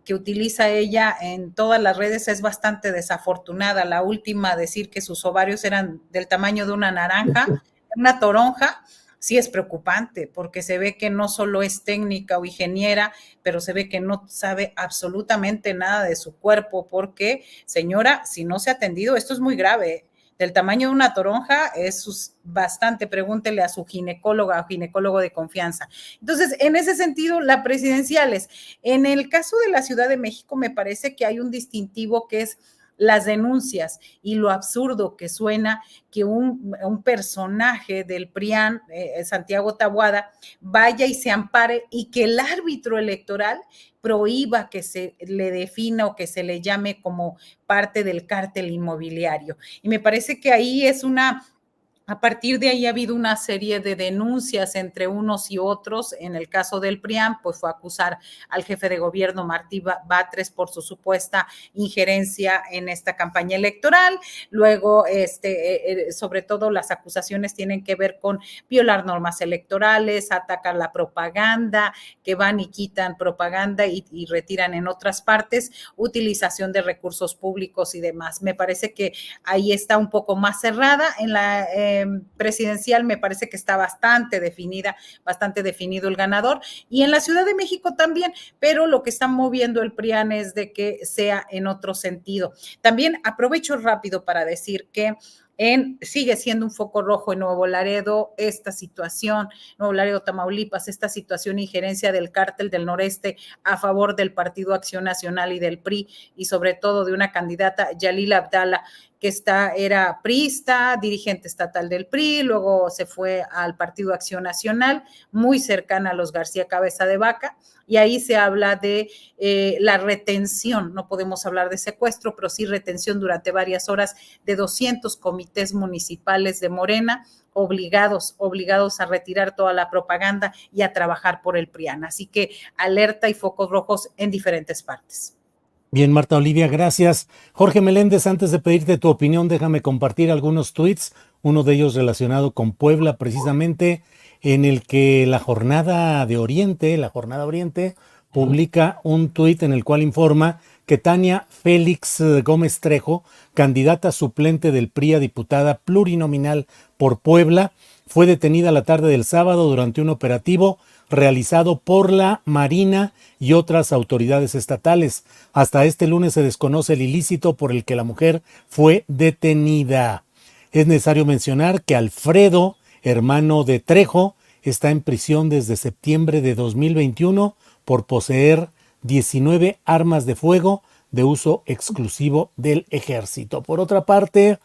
[SPEAKER 3] que utiliza ella en todas las redes es bastante desafortunada. La última, decir que sus ovarios eran del tamaño de una naranja, una toronja, sí es preocupante, porque se ve que no solo es técnica o ingeniera, pero se ve que no sabe absolutamente nada de su cuerpo, porque, señora, si no se ha atendido, esto es muy grave. Del tamaño de una toronja es bastante, pregúntele a su ginecóloga o ginecólogo de confianza. Entonces, en ese sentido, las presidenciales. En el caso de la Ciudad de México, me parece que hay un distintivo que es las denuncias y lo absurdo que suena que un personaje del PRIAN, Santiago Taboada, vaya y se ampare, y que el árbitro electoral prohíba que se le defina o que se le llame como parte del cártel inmobiliario. Y me parece que ahí a partir de ahí ha habido una serie de denuncias entre unos y otros. En el caso del PRIAN, pues fue acusar al jefe de gobierno, Martí Batres, por su supuesta injerencia en esta campaña electoral. Luego, sobre todo las acusaciones tienen que ver con violar normas electorales, atacar la propaganda, que van y quitan propaganda y retiran en otras partes, utilización de recursos públicos y demás. Me parece que ahí está un poco más cerrada. En la presidencial me parece que está bastante definido el ganador, y en la Ciudad de México también, pero lo que está moviendo el PRIAN es de que sea en otro sentido. También aprovecho rápido para decir que sigue siendo un foco rojo en Nuevo Laredo esta situación, Nuevo Laredo, Tamaulipas, esta situación, injerencia del cártel del noreste a favor del Partido Acción Nacional y del PRI, y sobre todo de una candidata, Yalila Abdala, que era priista, dirigente estatal del PRI, luego se fue al Partido Acción Nacional, muy cercana a los García Cabeza de Vaca, y ahí se habla de la retención, no podemos hablar de secuestro, pero sí retención durante varias horas de 200 comités municipales de Morena, obligados a retirar toda la propaganda y a trabajar por el PRIAN. Así que alerta y focos rojos en diferentes partes.
[SPEAKER 1] Bien, Marta Olivia, gracias. Jorge Meléndez, antes de pedirte tu opinión, déjame compartir algunos tweets, uno de ellos relacionado con Puebla precisamente, en el que la Jornada Oriente, publica un tuit en el cual informa que Tania Félix Gómez Trejo, candidata suplente del PRI a diputada plurinominal por Puebla, fue detenida la tarde del sábado durante un operativo realizado por la Marina y otras autoridades estatales. Hasta este lunes se desconoce el ilícito por el que la mujer fue detenida. Es necesario mencionar que Alfredo, hermano de Trejo, está en prisión desde septiembre de 2021 por poseer 19 armas de fuego de uso exclusivo del ejército. Por otra parte,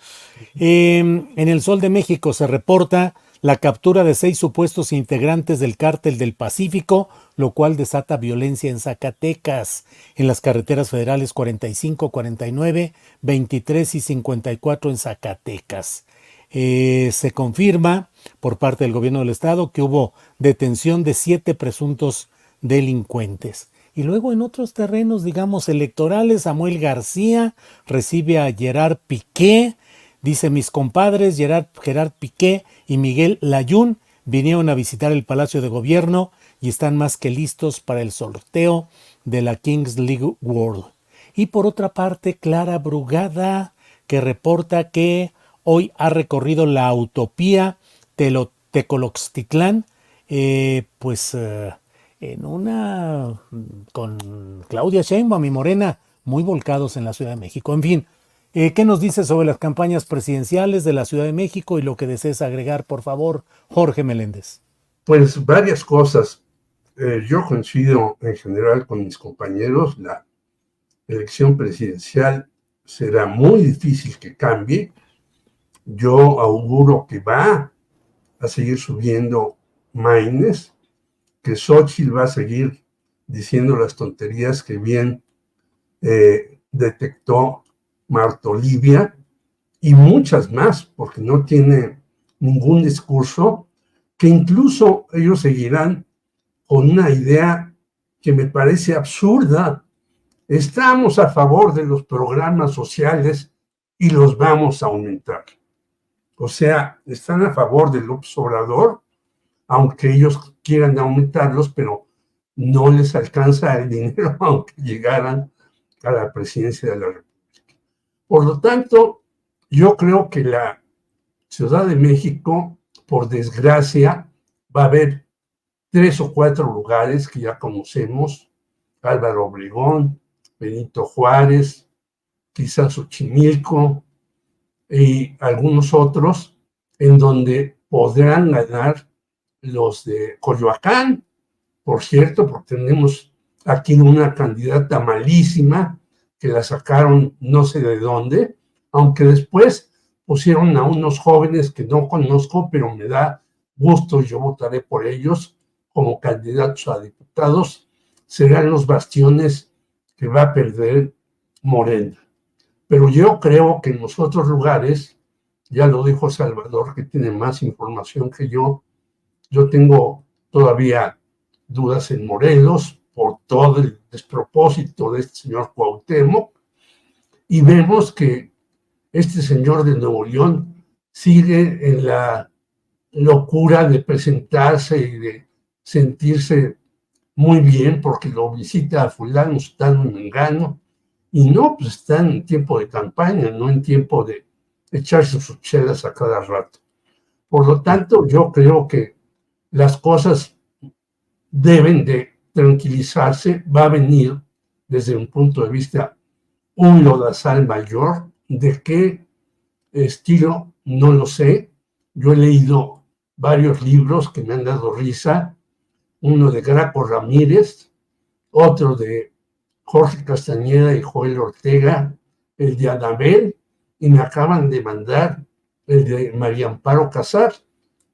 [SPEAKER 1] en el Sol de México se reporta la captura de 6 supuestos integrantes del Cártel del Pacífico, lo cual desata violencia en Zacatecas, en las carreteras federales 45, 49, 23 y 54 en Zacatecas. Se confirma por parte del gobierno del estado que hubo detención de 7 presuntos delincuentes. Y luego en otros terrenos, digamos, electorales, Samuel García recibe a Gerard Piqué. Dice: mis compadres Gerard Piqué y Miguel Layún vinieron a visitar el Palacio de Gobierno y están más que listos para el sorteo de la Kings League World. Y por otra parte, Clara Brugada, que reporta que hoy ha recorrido la Utopía Tecoloxtitlán, en una con Claudia Sheinbaum y Morena, muy volcados en la Ciudad de México. En fin, ¿qué nos dice sobre las campañas presidenciales de la Ciudad de México y lo que desees agregar, por favor, Jorge Meléndez?
[SPEAKER 4] Pues varias cosas. Yo coincido en general con mis compañeros. La elección presidencial será muy difícil que cambie. Yo auguro que va a seguir subiendo Maines, que Xóchitl va a seguir diciendo las tonterías que bien detectó Marta Olivia, y muchas más, porque no tiene ningún discurso, que incluso ellos seguirán con una idea que me parece absurda. Estamos a favor de los programas sociales y los vamos a aumentar. O sea, están a favor del López Obrador, aunque ellos quieran aumentarlos, pero no les alcanza el dinero aunque llegaran a la presidencia de la República. Por lo tanto, yo creo que la Ciudad de México, por desgracia, va a haber 3 o 4 lugares que ya conocemos: Álvaro Obregón, Benito Juárez, quizás Xochimilco y algunos otros, en donde podrán ganar los de Coyoacán, por cierto, porque tenemos aquí una candidata malísima que la sacaron no sé de dónde, aunque después pusieron a unos jóvenes que no conozco, pero me da gusto, yo votaré por ellos como candidatos a diputados. Serán los bastiones que va a perder Morena. Pero yo creo que en los otros lugares, ya lo dijo Salvador, que tiene más información que yo tengo todavía dudas en Morelos por todo el despropósito de este señor Cuauhtémoc, y vemos que este señor de Nuevo León sigue en la locura de presentarse y de sentirse muy bien porque lo visita a fulano, sutano y mengano, y no, pues está en tiempo de campaña, no en tiempo de echarse sus chelas a cada rato. Por lo tanto, yo creo que las cosas deben de tranquilizarse. Va a venir, desde un punto de vista, un lodazal mayor. ¿De qué estilo? No lo sé. Yo he leído varios libros que me han dado risa. Uno de Graco Ramírez, otro de Jorge Castañeda y Joel Ortega, el de Anabel, y me acaban de mandar el de María Amparo Casar,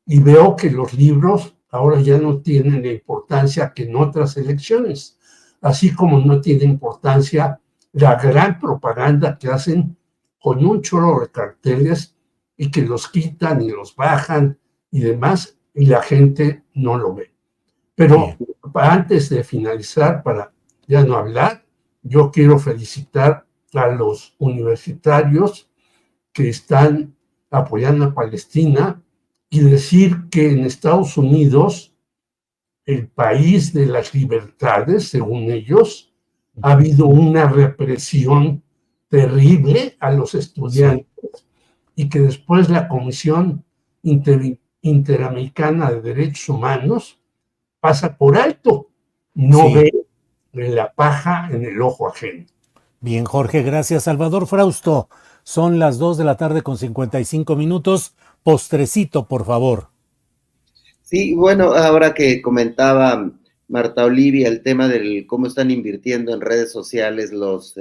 [SPEAKER 4] y veo que los libros ahora ya no tienen la importancia que en otras elecciones, así como no tiene importancia la gran propaganda que hacen con un chorro de carteles y que los quitan y los bajan y demás, y la gente no lo ve. Pero antes de finalizar, para ya no hablar, yo quiero felicitar a los universitarios que están apoyando a Palestina y decir que en Estados Unidos, el país de las libertades, según ellos, ha habido una represión terrible a los estudiantes, y que después la Comisión Interamericana de Derechos Humanos pasa por alto, no ve la paja en el ojo ajeno.
[SPEAKER 1] Bien, Jorge, gracias. Salvador Frausto, son las 2:55 p.m. Postrecito, por favor.
[SPEAKER 2] Sí, bueno, ahora que comentaba Marta Olivia el tema del cómo están invirtiendo en redes sociales los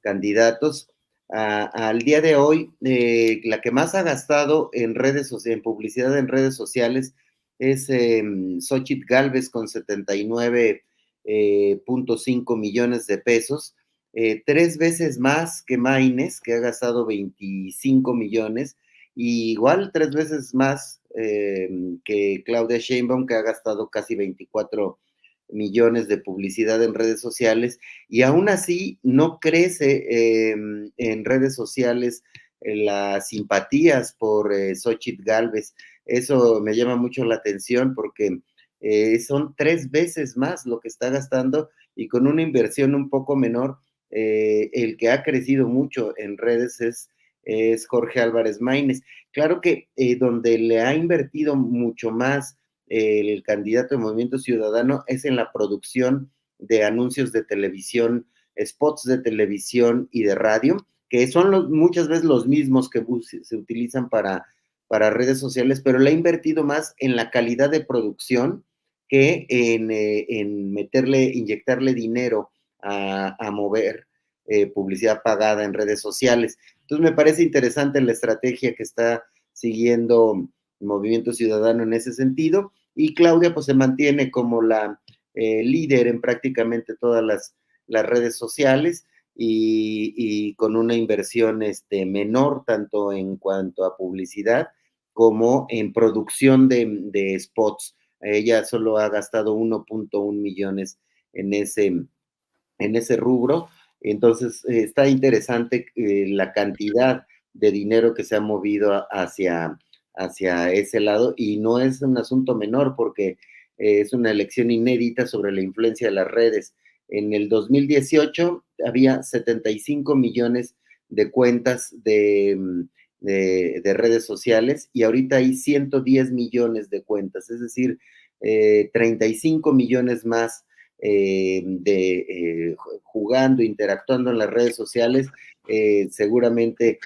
[SPEAKER 2] candidatos, al día de hoy, la que más ha gastado en redes sociales, en publicidad en redes sociales, es Xóchitl Gálvez con 79.5 millones de pesos, 3 veces más que Maines, que ha gastado 25 millones, y igual 3 veces más que Claudia Sheinbaum, que ha gastado casi 24 millones de publicidad en redes sociales, y aún así no crece en redes sociales las simpatías por Xóchitl Gálvez. Eso me llama mucho la atención porque son 3 veces más lo que está gastando y con una inversión un poco menor. El que ha crecido mucho en redes es Jorge Álvarez Maínez. Claro que donde le ha invertido mucho más el candidato de Movimiento Ciudadano es en la producción de anuncios de televisión, spots de televisión y de radio, que son muchas veces los mismos que se utilizan para redes sociales, pero le ha invertido más en la calidad de producción que en inyectarle dinero a mover publicidad pagada en redes sociales. Entonces me parece interesante la estrategia que está siguiendo Movimiento Ciudadano en ese sentido, y Claudia pues se mantiene como la líder en prácticamente todas las redes sociales y con una inversión menor tanto en cuanto a publicidad como en producción de spots. Ella solo ha gastado 1.1 millones en ese rubro. Entonces está interesante la cantidad de dinero que se ha movido hacia ese lado, y no es un asunto menor porque es una elección inédita sobre la influencia de las redes. En el 2018 había 75 millones de cuentas de redes sociales y ahorita hay 110 millones de cuentas, es decir, 35 millones más jugando, interactuando en las redes sociales. Seguramente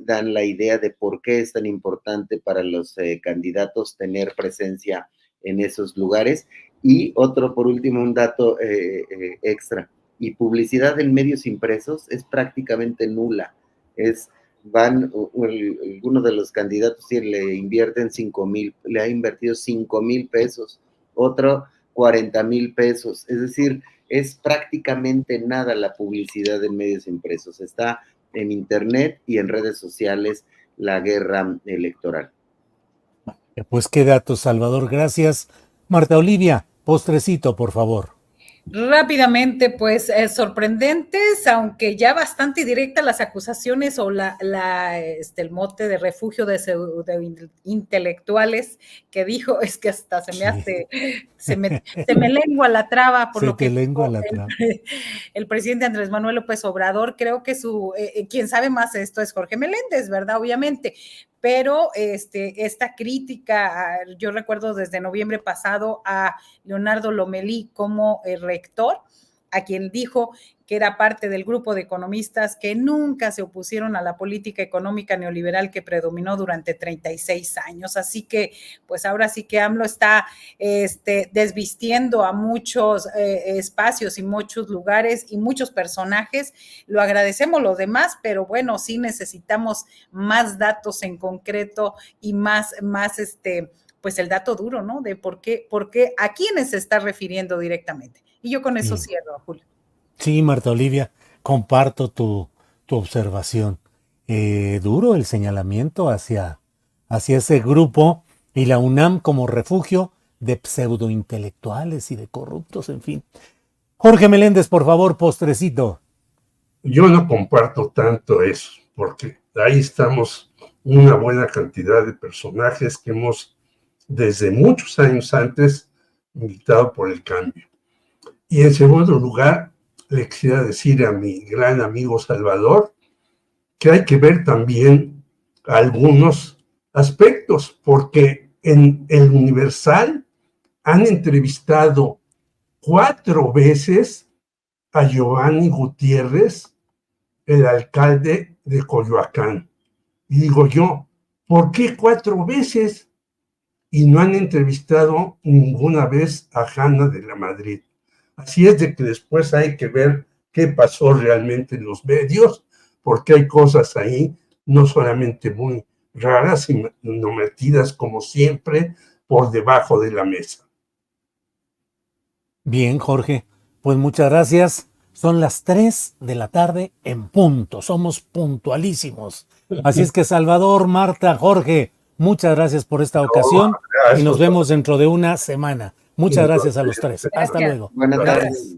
[SPEAKER 2] dan la idea de por qué es tan importante para los candidatos tener presencia en esos lugares. Y otro, por último, un dato extra, y publicidad en medios impresos es prácticamente nula. Algunos de los candidatos le invierten 5,000, le ha invertido 5,000 pesos, otro 40,000 pesos, es decir, es prácticamente nada la publicidad en medios impresos. Está en internet y en redes sociales la guerra electoral.
[SPEAKER 1] Pues qué datos, Salvador, gracias. Marta Olivia, postrecito, por favor.
[SPEAKER 3] Rápidamente, pues sorprendentes, aunque ya bastante directas las acusaciones o el mote de refugio de intelectuales que dijo, es que hasta se me hace, se me lengua la traba por lo que
[SPEAKER 1] lengua la traba.
[SPEAKER 3] El presidente Andrés Manuel López Obrador. Creo que quien sabe más esto es Jorge Meléndez, ¿verdad? Obviamente. Pero esta crítica, yo recuerdo desde noviembre pasado a Leonardo Lomelí como rector, a quien dijo que era parte del grupo de economistas que nunca se opusieron a la política económica neoliberal que predominó durante 36 años. Así que, pues ahora sí que AMLO está desvistiendo a muchos espacios y muchos lugares y muchos personajes. Lo agradecemos los demás, pero bueno, sí necesitamos más datos en concreto y más pues el dato duro, ¿no? De por qué, a quiénes se está refiriendo directamente. Y yo con eso cierro, Julio.
[SPEAKER 1] Sí, Marta Olivia, comparto tu observación. Duro el señalamiento hacia ese grupo y la UNAM como refugio de pseudointelectuales y de corruptos, en fin. Jorge Meléndez, por favor, postrecito.
[SPEAKER 4] Yo no comparto tanto eso, porque ahí estamos una buena cantidad de personajes que hemos, desde muchos años antes, invitado por el cambio. Y en segundo lugar, le quisiera decir a mi gran amigo Salvador que hay que ver también algunos aspectos, porque en el Universal han entrevistado 4 veces a Giovanni Gutiérrez, el alcalde de Coyoacán. Y digo yo, ¿por qué 4 veces? Y no han entrevistado ninguna vez a Hanna de la Madrid. Así es de que después hay que ver qué pasó realmente en los medios, porque hay cosas ahí no solamente muy raras, sino metidas como siempre por debajo de la mesa.
[SPEAKER 1] Bien, Jorge, pues muchas gracias. Son las 3 de la tarde en punto. Somos puntualísimos. Así es que Salvador, Marta, Jorge, muchas gracias por esta ocasión y nos vemos dentro de una semana. Muchas gracias a los tres. Hasta luego.
[SPEAKER 2] Buenas
[SPEAKER 1] Gracias.
[SPEAKER 2] tardes.